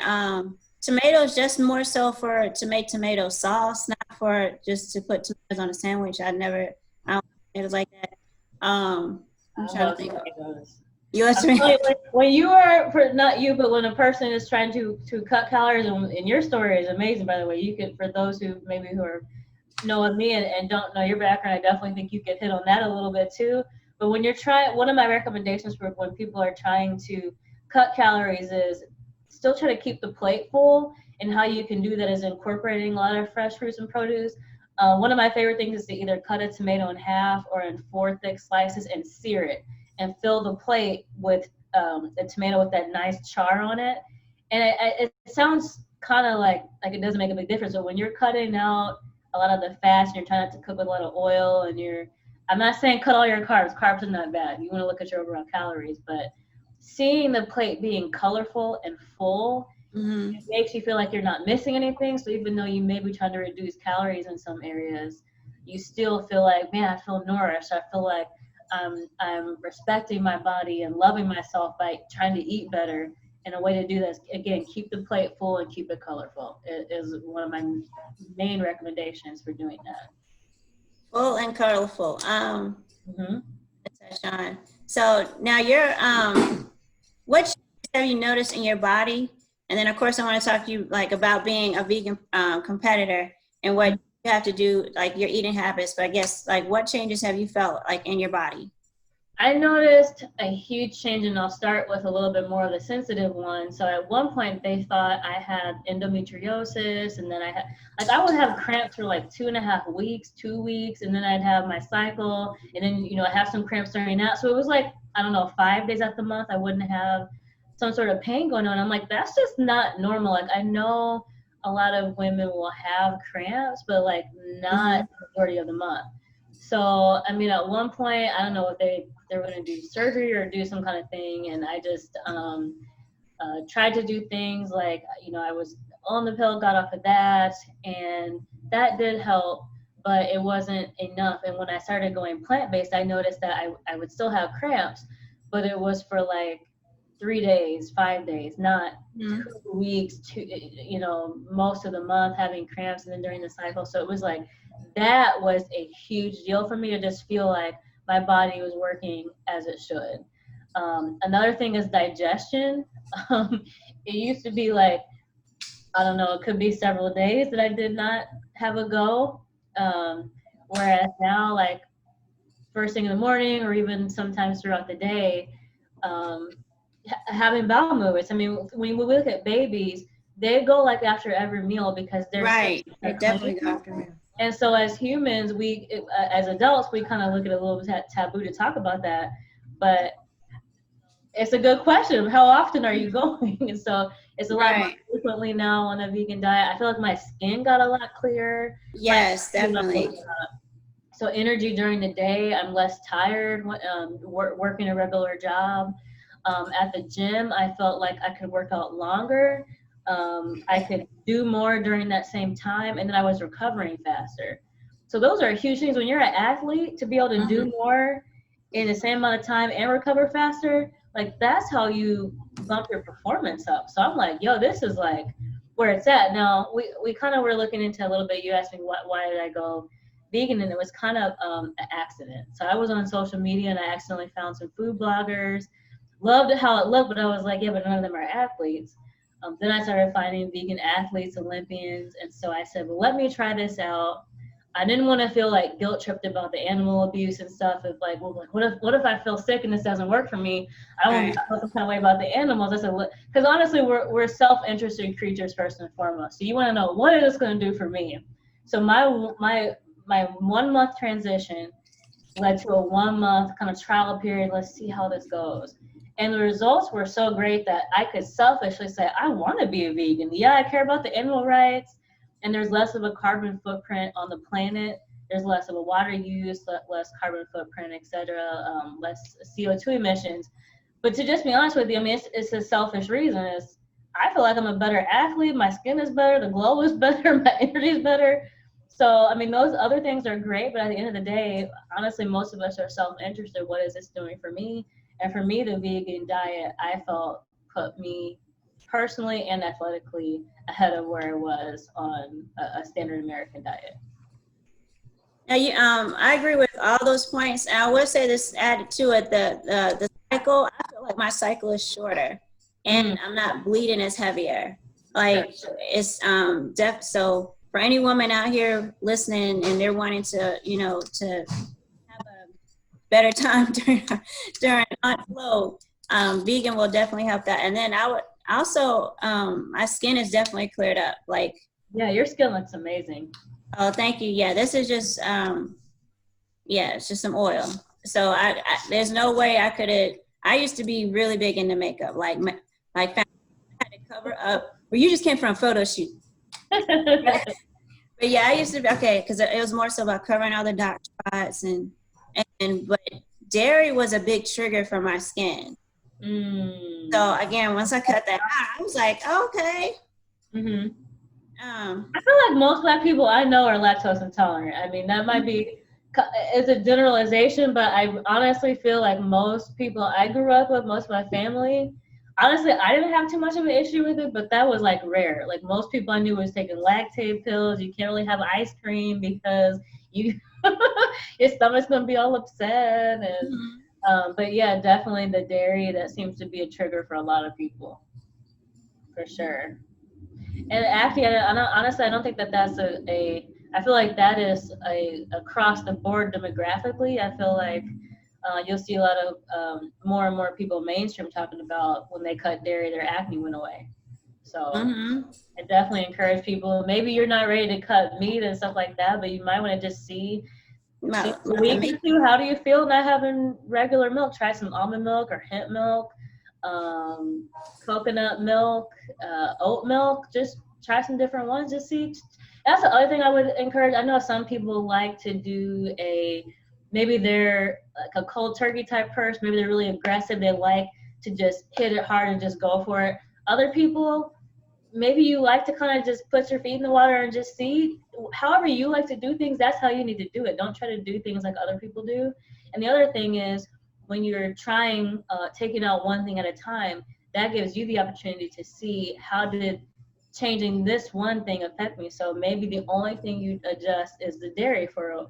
Tomatoes, just more so to make tomato sauce, not for just to put tomatoes on a sandwich. I don't tomatoes like that. I'm trying to think. You love tomatoes? When you are, not you, but when a person is trying to cut calories, and your story is amazing, by the way. You could, for those who maybe know of me and don't know your background, I definitely think you could hit on that a little bit too. But when you're trying, one of my recommendations for when people are trying to cut calories is still try to keep the plate full, and how you can do that is incorporating a lot of fresh fruits and produce. One of my favorite things is to either cut a tomato in half or in 4 thick slices and sear it and fill the plate with the tomato with that nice char on it. And it sounds kind of like it doesn't make a big difference, but when you're cutting out a lot of the fats, and you're trying not to cook with a lot of oil, and I'm not saying cut all your carbs. Carbs are not bad. You want to look at your overall calories, but seeing the plate being colorful and full, Mm-hmm. it makes you feel like you're not missing anything. So even though you may be trying to reduce calories in some areas, you still feel like, man, I feel nourished. I feel like I'm respecting my body and loving myself by trying to eat better. And a way to do this, again, keep the plate full and keep it colorful. It is one of my main recommendations for doing that. Full and colorful. Mm-hmm. Touch on. So now what changes have you noticed in your body? And then of course I want to talk to you like about being a vegan competitor and what you have to do, like your eating habits. But I guess like what changes have you felt like in your body? I noticed a huge change, and I'll start with a little bit more of the sensitive one. So at one point they thought I had endometriosis, and then I would have cramps for like 2.5 weeks, 2 weeks, and then I'd have my cycle, and then, I have some cramps during that. So it was like, I don't know, 5 days out the month, I wouldn't have some sort of pain going on. I'm like, that's just not normal. Like, I know a lot of women will have cramps, but like not the majority of the month. So, I mean, at one point, I don't know if they were going to do surgery or do some kind of thing. And I just tried to do things like, I was on the pill, got off of that, and that did help, but it wasn't enough. And when I started going plant-based, I noticed that I would still have cramps, but it was for like 3 days, 5 days, not 2 weeks, most of the month having cramps and then during the cycle. So it was like, that was a huge deal for me to just feel like my body was working as it should. Another thing is digestion. It used to be like, I don't know, it could be several days that I did not have a go. Whereas now, like first thing in the morning or even sometimes throughout the day, having bowel movements. I mean, when we look at babies, they go like after every meal because they're right. So They definitely go after me. And so as humans, as adults, we kind of look at it a little taboo to talk about that. But it's a good question. How often are you going? And so it's a lot more frequently now on a vegan diet. I feel like my skin got a lot clearer. Yes, definitely. So energy during the day, I'm less tired working a regular job. At the gym, I felt like I could work out longer. I could do more during that same time, and then I was recovering faster. So those are huge things. When you're an athlete, to be able to do more in the same amount of time and recover faster, like that's how you bump your performance up. So I'm like, yo, this is like where it's at. Now, we kind of were looking into a little bit. You asked me why did I go vegan, and it was kind of an accident. So I was on social media, and I accidentally found some food bloggers. Loved how it looked, but I was like, yeah, but none of them are athletes. Then I started finding vegan athletes, Olympians, and so I said, well, let me try this out. I didn't want to feel like guilt tripped about the animal abuse and stuff. Of like, well, like, what if I feel sick and this doesn't work for me? I don't want to feel some kind of way about the animals. I said, because honestly, we're self-interested creatures first and foremost. So you want to know, what is this going to do for me? So my 1 month transition led to a 1 month kind of trial period. Let's see how this goes. And the results were so great that I could selfishly say, I want to be a vegan. Yeah, I care about the animal rights, and there's less of a carbon footprint on the planet. There's less of a water use, less carbon footprint, etc., less CO2 emissions. But to just be honest with you, I mean, it's a selfish reason. I feel like I'm a better athlete. My skin is better. The glow is better. My energy is better. So, I mean, those other things are great. But at the end of the day, honestly, most of us are self-interested. What is this doing for me? And for me, the vegan diet, I felt, put me personally and athletically ahead of where I was on a standard American diet. Now, I agree with all those points. And I would say this added to it, the cycle. I feel like my cycle is shorter, and I'm not bleeding as heavier. Like it's so for any woman out here listening and they're wanting to, to have a better time during hot flow, vegan will definitely help that. And then I would also, my skin is definitely cleared up. Like, yeah, your skin looks amazing. Oh, thank you. Yeah, this is just, it's just some oil. So I there's no way I could have. I used to be really big into makeup, like I had to cover up. Well, you just came from a photo shoot. But yeah, I used to be okay because it was more so about covering all the dark spots and but dairy was a big trigger for my skin. So again, once I cut that out, I was like, okay. Mm-hmm. Um, I feel like most Black people I know are lactose intolerant. I mean, that might be it's a generalization, but I honestly feel like most people I grew up with, most of my family, honestly, I didn't have too much of an issue with it, but that was like rare. Like most people I knew was taking lactate pills. You can't really have ice cream because you your stomach's gonna be all upset, and but yeah, definitely the dairy that seems to be a trigger for a lot of people, for sure. And actually, honestly, I don't think that that's I feel like that is a across the board demographically. I feel like you'll see a lot of more and more people mainstream talking about when they cut dairy, their acne went away. So I definitely encourage people. Maybe you're not ready to cut meat and stuff like that, but you might want to just see a week or two. How do you feel not having regular milk? Try some almond milk or hemp milk, coconut milk, oat milk. Just try some different ones. Just see. That's the other thing I would encourage. I know some people like to do maybe they're like a cold turkey type person. Maybe they're really aggressive. They like to just hit it hard and just go for it. Other people, maybe you like to kind of just put your feet in the water and just see. However you like to do things, that's how you need to do it. Don't try to do things like other people do. And the other thing is, when you're trying taking out one thing at a time, that gives you the opportunity to see how did changing this one thing affect me. So maybe the only thing you adjust is the dairy for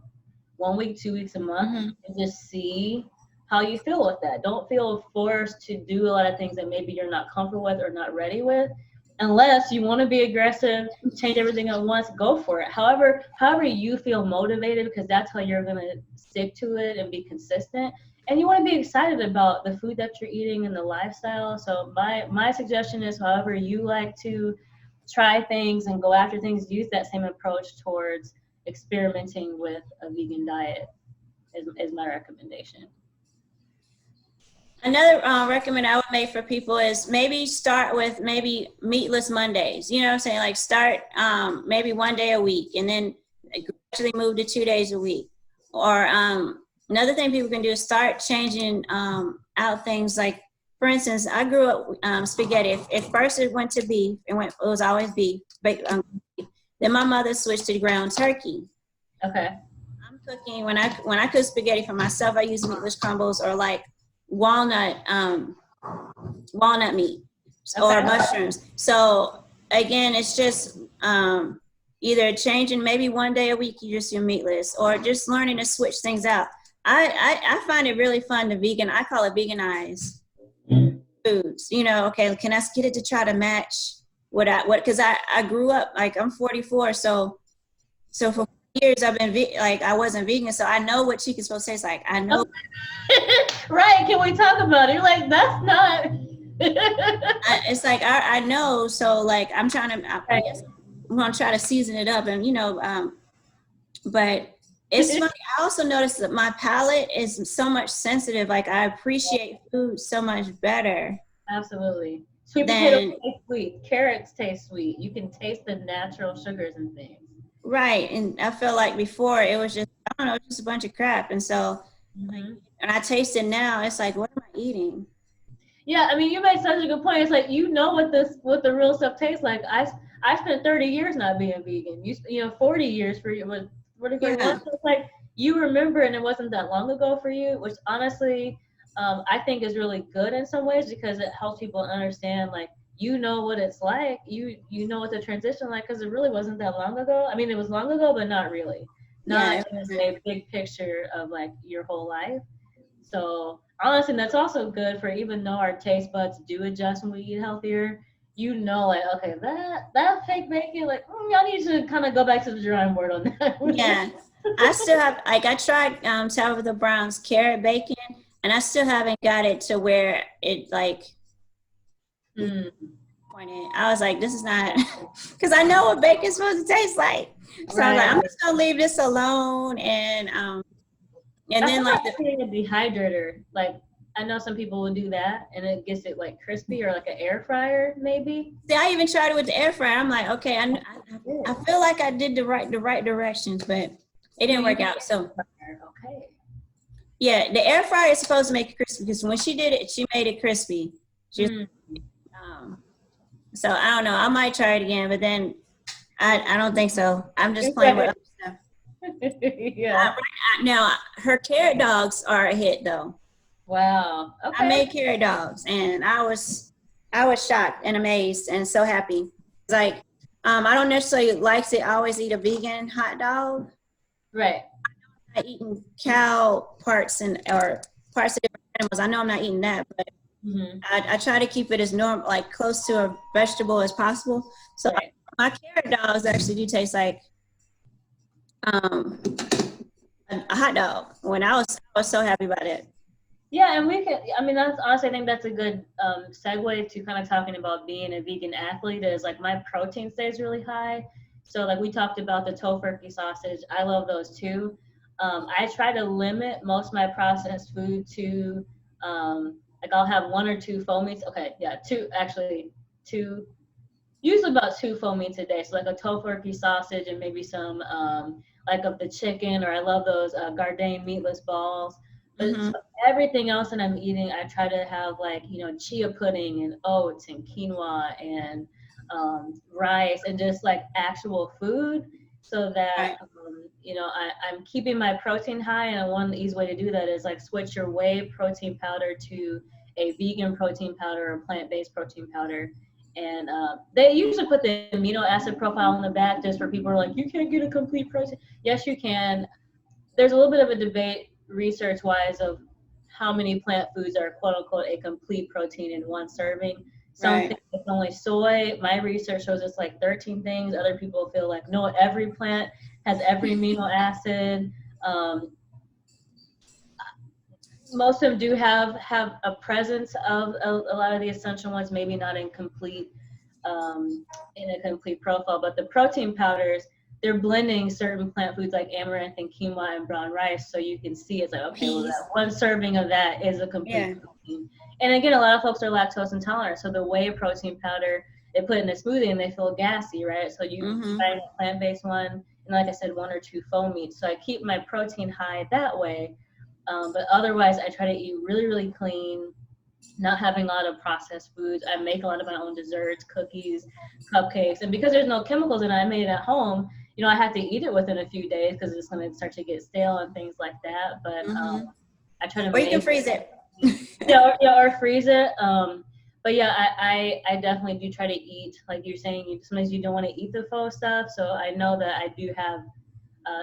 1 week, 2 weeks, a month, and just see how you feel with that. Don't feel forced to do a lot of things that maybe you're not comfortable with or not ready with. Unless you want to be aggressive, change everything at once, go for it. However you feel motivated, because that's how you're gonna stick to it and be consistent. And you want to be excited about the food that you're eating and the lifestyle. So my suggestion is, however you like to try things and go after things, use that same approach towards experimenting with a vegan diet is my recommendation. Another recommend I would make for people is maybe start with maybe meatless Mondays. You know what I'm saying? Like start maybe one day a week and then gradually move to 2 days a week. Or another thing people can do is start changing out things like, for instance, I grew up spaghetti. If first it went to beef, it was always beef. Then my mother switched to ground turkey. Okay. I'm cooking when I cook spaghetti for myself. I use meatless crumbles or like walnut meat or mushrooms. So again, it's just either changing maybe one day a week you just do meatless, or just learning to switch things out. I find it really fun to vegan. I call it veganize foods. You know, okay, can I get it to try to match what because I grew up, like I'm 44, so for years I've been I wasn't vegan, so I know what chicken's supposed to taste like. I know. Right? Can we talk about it? You're like, that's not. It's like I know, so like I'm gonna try to season it up, and but it's funny. I also noticed that my palate is so much sensitive. Like I appreciate food so much better. Absolutely. Sweet potatoes taste sweet. Carrots taste sweet. You can taste the natural sugars and things. Right, and I feel like before it was just, I don't know, just a bunch of crap, and so and I taste it now. It's like, what am I eating? Yeah, I mean, you made such a good point. It's like, you know what the real stuff tastes like. I spent 30 years not being vegan. You know 40 years for you. What if it's like you remember, and it wasn't that long ago for you, which honestly, I think is really good in some ways, because it helps people understand, like, you know what it's like. You know what the transition like, because it really wasn't that long ago. I mean, it was long ago, but not really. Not in a big picture of like your whole life. So honestly, that's also good for, even though our taste buds do adjust when we eat healthier, you know, like, okay, that fake bacon, like, y'all need to kind of go back to the drawing board on that. Yeah, I still have, like, I tried Tabitha Brown's carrot bacon, and I still haven't got it to where it like. I was like, this is not, because I know what bacon's supposed to taste like. So I was like, I'm just gonna leave this alone, and then like being a dehydrator, like I know some people will do that, and it gets it like crispy, or like an air fryer maybe. See, I even tried it with the air fryer. I'm like, okay, I feel like I did the right directions, but it didn't work out. So Okay. yeah, the air fryer is supposed to make it crispy because when she did it, she made it crispy. She was, Mm. so I don't know. I might try it again, but then I don't think so. I'm just playing with other stuff. Yeah. Now her carrot dogs are a hit though. Wow. I Okay. made carrot dogs, and I was shocked and amazed and so happy. Like, I don't necessarily like to always eat a vegan hot dog. Right. I eating cow parts or parts of different animals. I know I'm not eating that, but Hmm. I try to keep it as normal, like close to a vegetable as possible. So Right. my carrot dogs actually do taste like um, a hot dog. When I was so happy about it. Yeah, and we can. I mean, that's honestly, I think that's a good segue to kind of talking about being a vegan athlete. Is like my protein stays really high. So like we talked about the tofurkey sausage. I love those too. I try to limit most of my processed food to like I'll have one or two faux meats. Okay, yeah, two actually, two, usually about two faux meats a day. So like a tofurkey sausage and maybe some like of the chicken, or I love those Gardein meatless balls. But Mm-hmm. so everything else that I'm eating, I try to have like, chia pudding and oats and quinoa and rice and just like actual food, so that Right. I'm keeping my protein high. And one easy way to do that is like switch your whey protein powder to a vegan protein powder or plant-based protein powder. And they usually put the amino acid profile on the back, just for people who are like, you can't get a complete protein. Yes, you can. There's a little bit of a debate research wise of how many plant foods are quote unquote a complete protein in one serving. Some Right. think it's only soy. My research shows it's like 13 things. Other people feel like no, every plant has every amino acid. Um, Most of them do have a presence of a lot of the essential ones, maybe not um, in a complete profile. But the protein powders, they're blending certain plant foods like amaranth and quinoa and brown rice, so you can see it's like, okay, well, Peas. that one serving of that is a complete Yeah. protein. And again, a lot of folks are lactose intolerant, so the whey protein powder they put in a smoothie and they feel gassy, right? So you Mm-hmm. try a plant-based one, and like I said, one or two faux meats. So I keep my protein high that way. But otherwise, I try to eat really, really clean, not having a lot of processed foods. I make a lot of my own desserts, cookies, cupcakes. And because there's no chemicals in it, I made it at home. I have to eat it within a few days because it's going to start to get stale and things like that. But Mm-hmm. I try to Or you can make freeze it. or freeze it. But yeah, I definitely do try to eat, like you're saying, sometimes you don't want to eat the faux stuff. So I know that I do have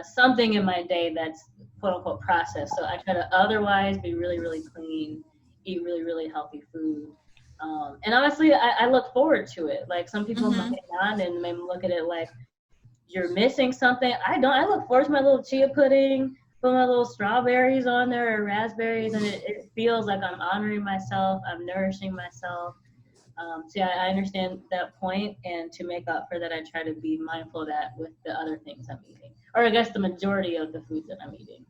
something in my day that's quote unquote processed. So I try to otherwise be really, really clean, eat really, really healthy food. And honestly, I look forward to it. Like some people might Mm-hmm. not and maybe look at it like you're missing something. I don't. I look forward to my little chia pudding, put my little strawberries on there or raspberries, and it feels like I'm honoring myself, I'm nourishing myself. So yeah, I understand that point, and to make up for that, I try to be mindful of that with the other things I'm eating, or I guess the majority of the foods that I'm eating.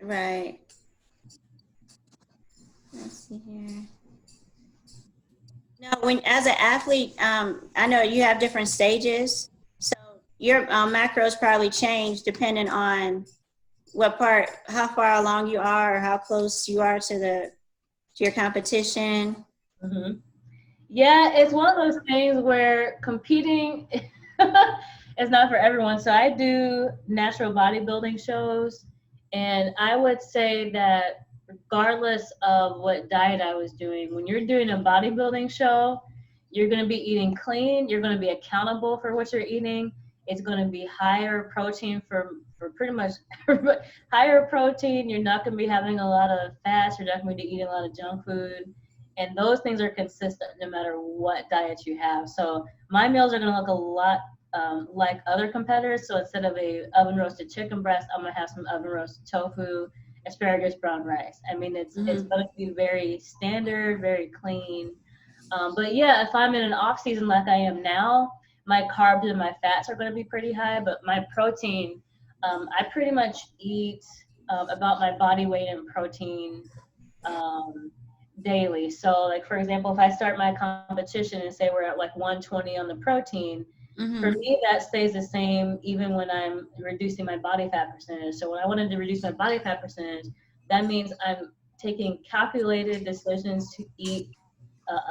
Right. Let's see here. Now, when as an athlete, I know you have different stages, so your macros probably change depending on what part, how far along you are, or how close you are to your competition. Hmm. Yeah, it's one of those things where competing is not for everyone. So I do natural bodybuilding shows, and I would say that regardless of what diet I was doing, when you're doing a bodybuilding show, you're going to be eating clean, you're going to be accountable for what you're eating. It's going to be higher protein for pretty much higher protein. You're not going to be having a lot of fats, you're not going to be eating a lot of junk food, and those things are consistent no matter what diet you have. So my meals are going to look a lot like other competitors. So instead of a oven roasted chicken breast, I'm going to have some oven roasted tofu, asparagus, brown rice. I mean, it's Mm-hmm. going to be very standard, very clean. But yeah, if I'm in an off season like I am now, my carbs and my fats are going to be pretty high. But my protein, I pretty much eat about my body weight in protein daily. So like, for example, if I start my competition and say we're at like 120 on the protein, for Mm-hmm. me that stays the same even when I'm reducing my body fat percentage. So when I wanted to reduce my body fat percentage, that means I'm taking calculated decisions to eat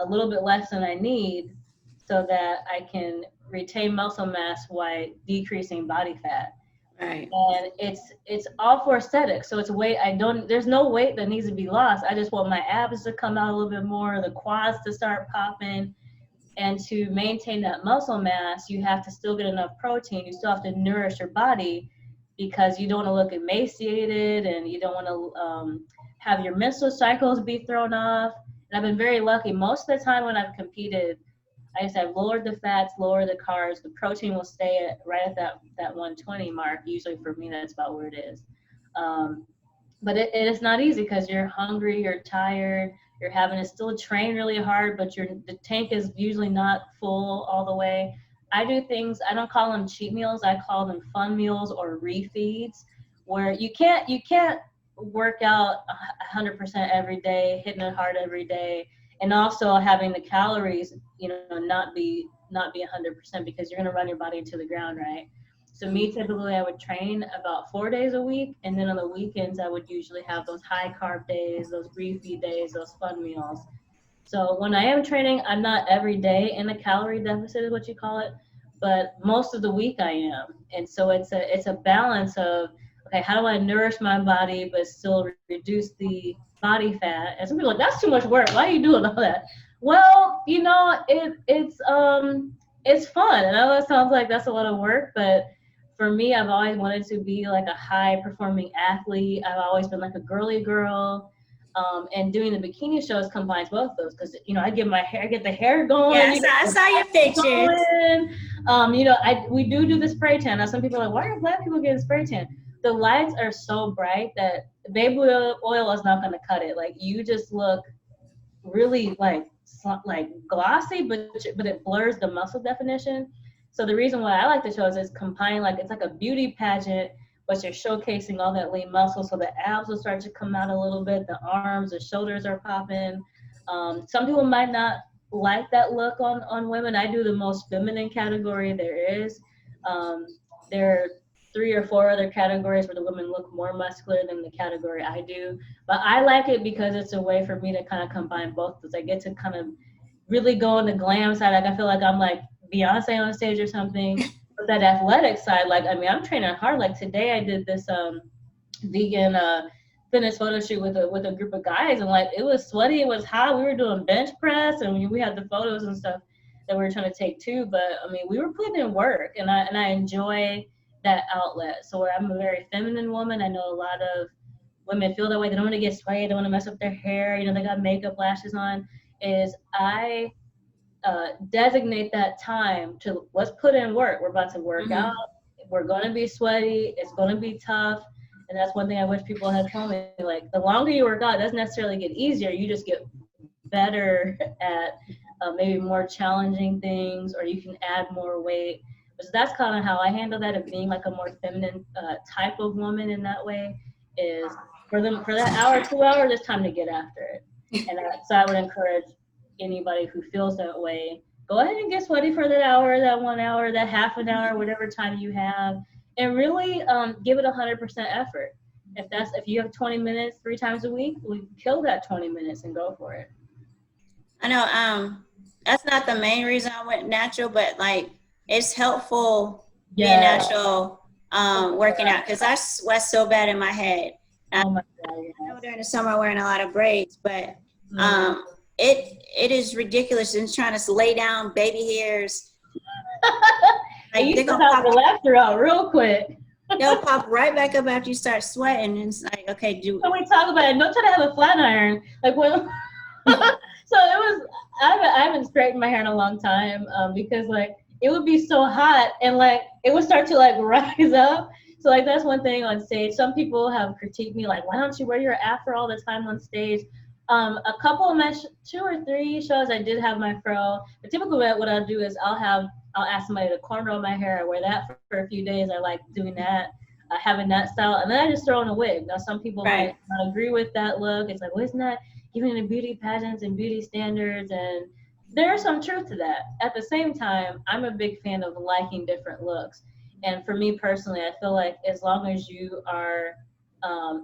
a little bit less than I need so that I can retain muscle mass while decreasing body fat. Right. And it's all for aesthetics. So it's weight I don't there's no weight that needs to be lost. I just want my abs to come out a little bit more, the quads to start popping. And to maintain that muscle mass, you have to still get enough protein. You still have to nourish your body because you don't want to look emaciated and you don't want to have your menstrual cycles be thrown off. And I've been very lucky. Most of the time when I've competed, I just have lowered the fats, lowered the carbs. The protein will stay at right at that 120 mark. Usually for me, that's about where it is. Um, but it is not easy because you're hungry, you're tired, you're having to still train really hard, but the tank is usually not full all the way. I do things, I don't call them cheat meals, I call them fun meals or refeeds, where you can't work out 100% every day, hitting it hard every day, and also having the calories, not be 100% because you're going to run your body into the ground, right? So me, typically, I would train about 4 days a week, and then on the weekends, I would usually have those high carb days, those refeed days, those fun meals. So when I am training, I'm not every day in a calorie deficit, is what you call it, but most of the week I am. And so it's a balance of, okay, how do I nourish my body but still reduce the body fat? And some people are like, that's too much work. Why are you doing all that? Well, it's fun. And I know it sounds like that's a lot of work, but for me, I've always wanted to be like a high performing athlete. I've always been like a girly girl. And doing the bikini shows combines both of those because I get the hair Yeah, going, I the saw your body pictures. going. We do the spray tan. Now some people are like, why are black people getting spray tan? The lights are so bright that baby oil is not going to cut it. Like you just look really like glossy, but it blurs the muscle definition. So the reason why I like the shows is combining, like it's like a beauty pageant, but you're showcasing all that lean muscle, so the abs will start to come out a little bit, the arms, the shoulders are popping. Some people might not like that look on women. I do the most feminine category there is. There are 3 or 4 other categories where the women look more muscular than the category I do. But I like it because it's a way for me to kind of combine both of those. I get to kind of really go on the glam side. Like I feel like I'm like Beyonce on stage or something. But that athletic side, like I mean, I'm training hard. Like today, I did this vegan fitness photo shoot with a group of guys, and like it was sweaty, it was hot. We were doing bench press, and we had the photos and stuff that we were trying to take too. But I mean, we were putting in work, and I enjoy that outlet. So where I'm a very feminine woman, I know a lot of women feel that way. They don't want to get sweaty, they don't want to mess up their hair. They got makeup, lashes on. Is I designate that time to let's put in work. We're about to work Mm-hmm. out. We're going to be sweaty. It's going to be tough. And that's one thing I wish people had told me. Like the longer you work out, it doesn't necessarily get easier. You just get better at maybe more challenging things, or you can add more weight. So that's kind of how I handle that, of being like a more feminine type of woman in that way. Is for that hour, 2 hours, it's time to get after it. And so I would encourage anybody who feels that way, go ahead and get sweaty for that hour, that 1 hour, that half an hour, whatever time you have, and really give it 100% effort. If you have 20 minutes 3 times a week, we kill that 20 minutes and go for it. I know that's not the main reason I went natural, but like it's helpful being Yeah. natural, working out because I sweat so bad in my head. Oh my God. I know during the summer I'm wearing a lot of braids, but Mm. it is ridiculous in trying to lay down baby hairs. Like, you They're still gonna have the laughter out real quick. they'll pop right back up after you start sweating. And it's like, okay, When we talk about it, don't try to have a flat iron. Like when so it was, I haven't straightened my hair in a long time because like it would be so hot and like it would start to like rise up. So like that's one thing on stage. Some people have critiqued me like, why don't you wear your afro all the time on stage? A couple of my 2 or 3 shows I did have my fro. But typically what I'll do is I'll ask somebody to cornrow my hair. I wear that for a few days. I like doing that. having that style, and then I just throw in a wig. Now some people Right. might not agree with that look. It's like, well, isn't that giving the beauty pageants and beauty standards? And there's some truth to that. At the same time, I'm a big fan of liking different looks. And for me personally, I feel like as long as you are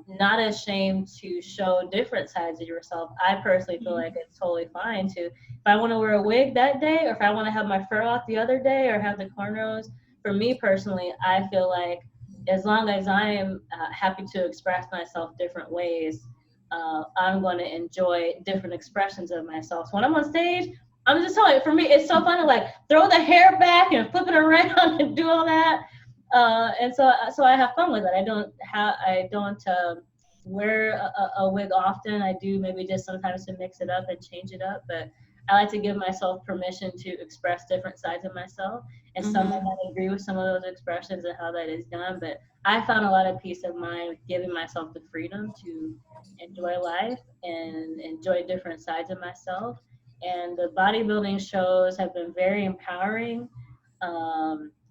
not ashamed to show different sides of yourself, I personally feel like it's totally fine to, if I want to wear a wig that day, or if I want to have my fur off the other day, or have the cornrows, for me personally, I feel like as long as I am happy to express myself different ways, I'm going to enjoy different expressions of myself. So when I'm on stage, I'm just telling you, for me, it's so fun to like throw the hair back and flip it around and do all that. And so I have fun with it. I don't wear a wig often. I do maybe just sometimes to mix it up and change it up, but I like to give myself permission to express different sides of myself. And some might not agree with some of those expressions and how that is done, but I found a lot of peace of mind with giving myself the freedom to enjoy life and enjoy different sides of myself. And the bodybuilding shows have been very empowering.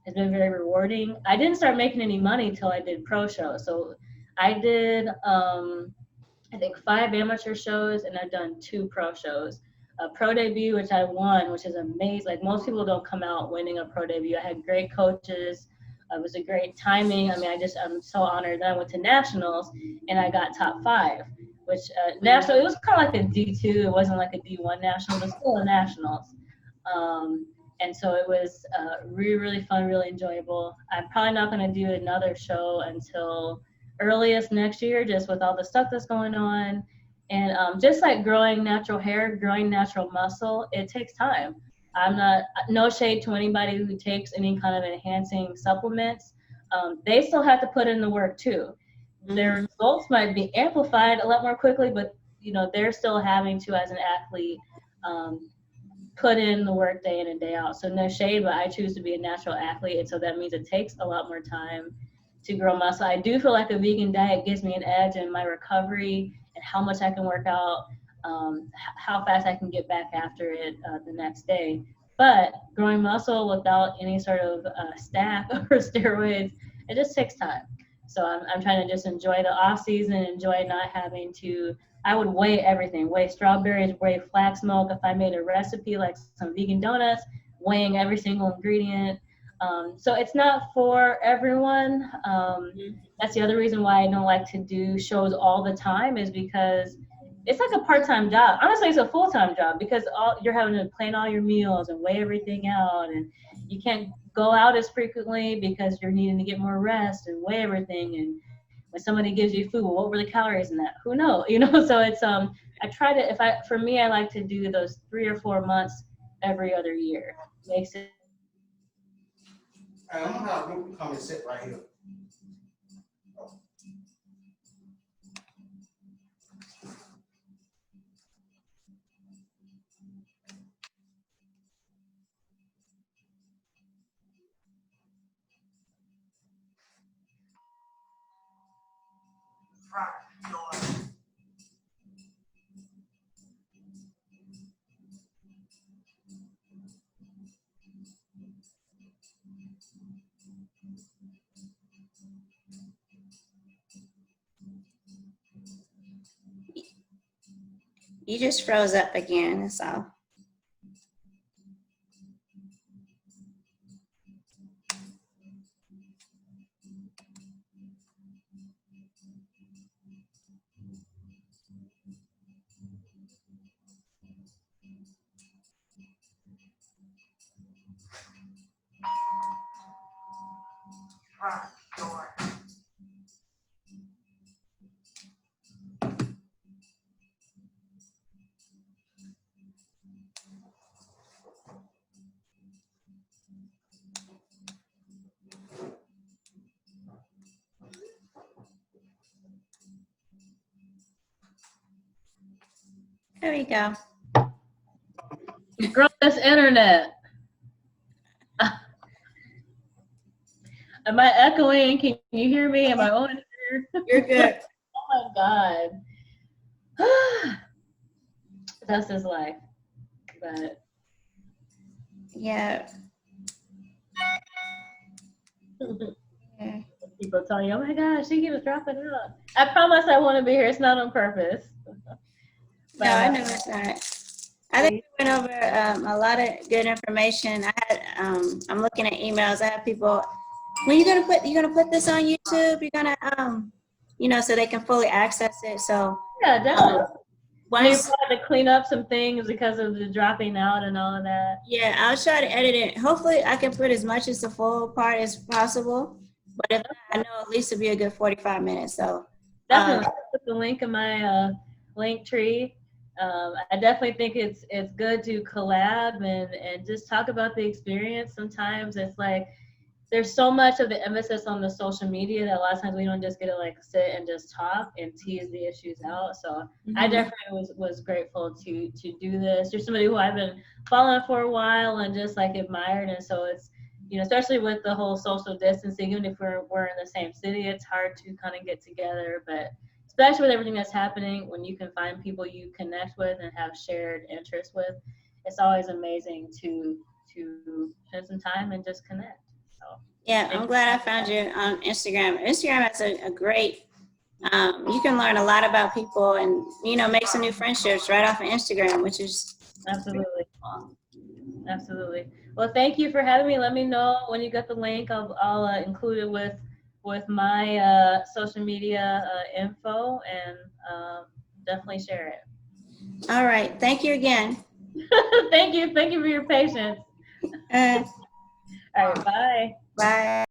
It's been very rewarding. I didn't start making any money until I did pro shows. So I did I think 5 amateur shows, and I've done 2 pro shows. A pro debut, which I won, which is amazing. Like most people don't come out winning a pro debut. I had great coaches. It was a great timing. I mean, I'm so honored that I went to nationals and I got top 5, which national, it was kind of like a D2. It wasn't like a D1 national, but still a nationals. Um, and so it was really, really fun, really enjoyable. I'm probably not going to do another show until earliest next year, just with all the stuff that's going on. And just like growing natural hair, growing natural muscle, it takes time. I'm not, no shade to anybody who takes any kind of enhancing supplements. They still have to put in the work too. Their results might be amplified a lot more quickly, but they're still having to, as an athlete, um, put in the work day in and day out. So no shade, but I choose to be a natural athlete, and so that means it takes a lot more time to grow muscle. I do feel like a vegan diet gives me an edge in my recovery and how much I can work out, how fast I can get back after it the next day. But growing muscle without any sort of staff or steroids, it just takes time. So I'm trying to just enjoy the off season, enjoy not having to. I would weigh everything, weigh strawberries, weigh flax milk. If I made a recipe like some vegan donuts, weighing every single ingredient. So it's not for everyone. That's the other reason why I don't like to do shows all the time, is because it's like a part-time job. Honestly, it's a full-time job, because you're having to plan all your meals and weigh everything out, and you can't go out as frequently because you're needing to get more rest and weigh everything. And when somebody gives you food, well, what were the calories in that? Who knows? So it's I try to, for me, I like to do those 3 or 4 months every other year. Makes it. I'm gonna have Luke come and sit right here. You just froze up again, that's all. There we go. Girl, this internet. Am I echoing? Can you hear me? Am I on here? You're good. Oh my God. That's just life. But Yeah. Yeah. People telling you, oh my gosh, she keeps dropping out. I promise I want to be here. It's not on purpose. No, I know it's not. I think we went over a lot of good information. I'm looking at emails. I have people. When you gonna put this on YouTube? You're gonna so they can fully access it. So Yeah, definitely. And you once, had to clean up some things because of the dropping out and all of that. yeah, I'll try to edit it. Hopefully, I can put as much as the full part as possible. But if not, I know at least it'll be a good 45 minutes. So Definitely put the link in my link tree. I definitely think it's good to collab and just talk about the experience. Sometimes it's like there's so much of the emphasis on the social media that a lot of times we don't just get to like sit and just talk and tease the issues out. So I definitely was grateful to do this. You're somebody who I've been following for a while and just like admired, and so it's especially with the whole social distancing, even if we're in the same city, it's hard to kind of get together. But especially with everything that's happening, when you can find people you connect with and have shared interests with, it's always amazing to spend some time and just connect. So, yeah, I'm glad I found you on Instagram. Instagram has a great. You can learn a lot about people and make some new friendships right off of Instagram, which is absolutely. Absolutely. Well, thank you for having me. Let me know when you get the link. I'll include it with my social media info and definitely share it. all right. Thank you again. Thank you. Thank you for your patience. Uh, All right. Bye. bye.